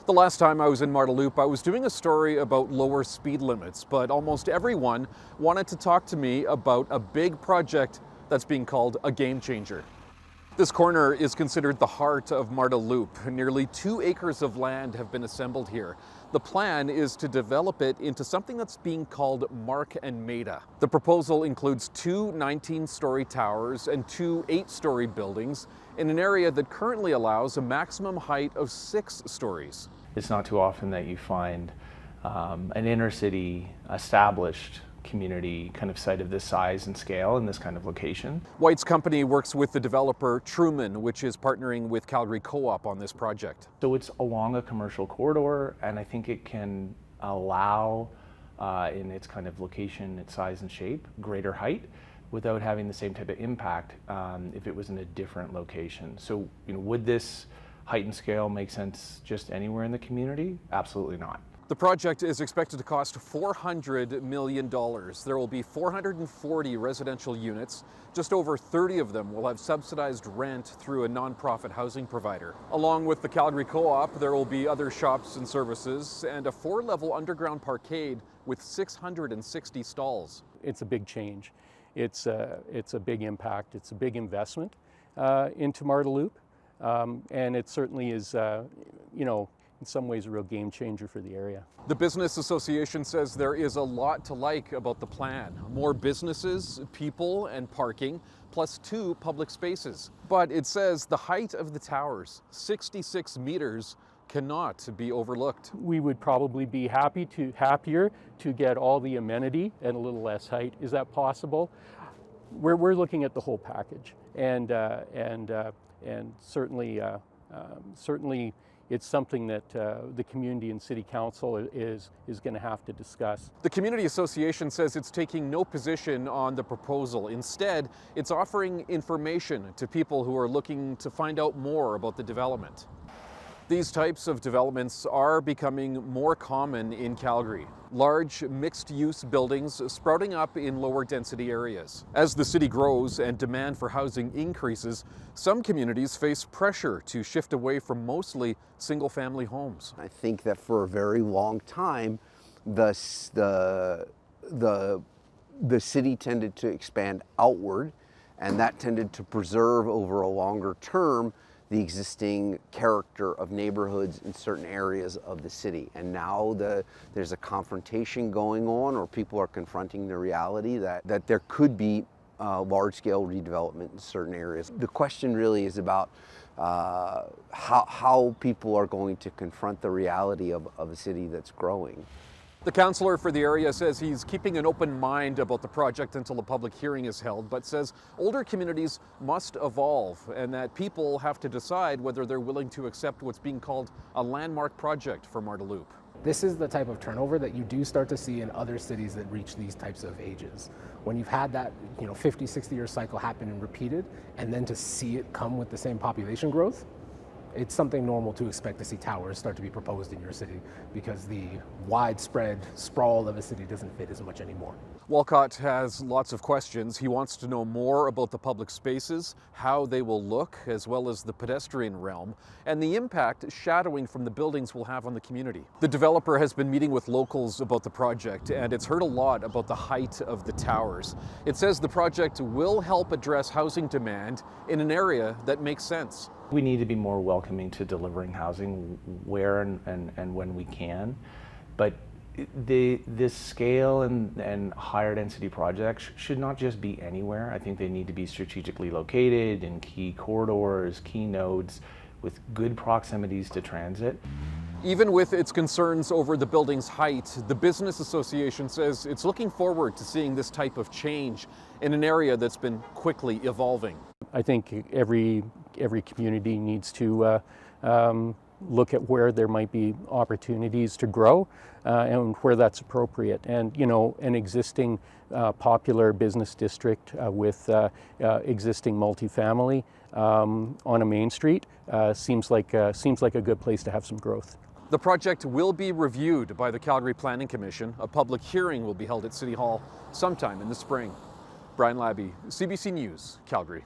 The last time I was in Marda Loop, I was doing a story about lower speed limits, but almost everyone wanted to talk to me about a big project that's being called a game changer. This corner is considered the heart of Marda Loop. Nearly 2 acres of land have been assembled here. The plan is to develop it into something that's being called Mark and Maida. The proposal includes 2 19-story towers and 2 8-story buildings in an area that currently allows a maximum height of 6 stories. It's not too often that you find an inner city established community kind of site of this size and scale in this kind of location. White's company works with the developer Truman, which is partnering with Calgary Co-op on this project. So it's along a commercial corridor, and I think it can allow, in its kind of location, its size and shape, greater height without having the same type of impact if it was in a different location. So, would this height and scale make sense just anywhere in the community? Absolutely not. The project is expected to cost $400 million. There will be 440 residential units. Just over 30 of them will have subsidized rent through a nonprofit housing provider. Along with the Calgary Co-op, there will be other shops and services and a 4-level underground parkade with 660 stalls. It's a big change. It's a big impact. It's a big investment into Marda Loop, and it certainly is, in some ways a real game changer for the area. The Business Association says there is a lot to like about the plan. More businesses, people, and parking, plus 2 public spaces. But it says the height of the towers, 66 meters, cannot be overlooked. We would probably be happier to get all the amenity and a little less height. Is that possible? We're looking at the whole package, and certainly it's something that the community and city council is going to have to discuss. The Community Association says it's taking no position on the proposal. Instead, it's offering information to people who are looking to find out more about the development. These types of developments are becoming more common in Calgary. Large mixed-use buildings sprouting up in lower density areas. As the city grows and demand for housing increases, some communities face pressure to shift away from mostly single-family homes. I think that for a very long time, the city tended to expand outward, and that tended to preserve over a longer term the existing character of neighborhoods in certain areas of the city. And now there's a confrontation going on, or people are confronting the reality that there could be large-scale redevelopment in certain areas. The question really is about how people are going to confront the reality of a city that's growing. The councillor for the area says he's keeping an open mind about the project until a public hearing is held, but says older communities must evolve and that people have to decide whether they're willing to accept what's being called a landmark project for Marda Loop. This is the type of turnover that you do start to see in other cities that reach these types of ages. When you've had that 50, 60-year cycle happen and repeated, and then to see it come with the same population growth, it's something normal to expect to see towers start to be proposed in your city because the widespread sprawl of a city doesn't fit as much anymore. Walcott has lots of questions. He wants to know more about the public spaces, how they will look, as well as the pedestrian realm, and the impact shadowing from the buildings will have on the community. The developer has been meeting with locals about the project, and it's heard a lot about the height of the towers. It says the project will help address housing demand in an area that makes sense. We need to be more welcoming to delivering housing where and when we can, but this scale and higher density projects should not just be anywhere. I think they need to be strategically located in key corridors, key nodes, with good proximities to transit. Even with its concerns over the building's height, the Business Association says it's looking forward to seeing this type of change in an area that's been quickly evolving. I think every community needs to look at where there might be opportunities to grow and where that's appropriate. And an existing popular business district with existing multifamily on a main street seems like a good place to have some growth. The project will be reviewed by the Calgary Planning Commission. A public hearing will be held at City Hall sometime in the spring. Brian Labby, CBC News, Calgary.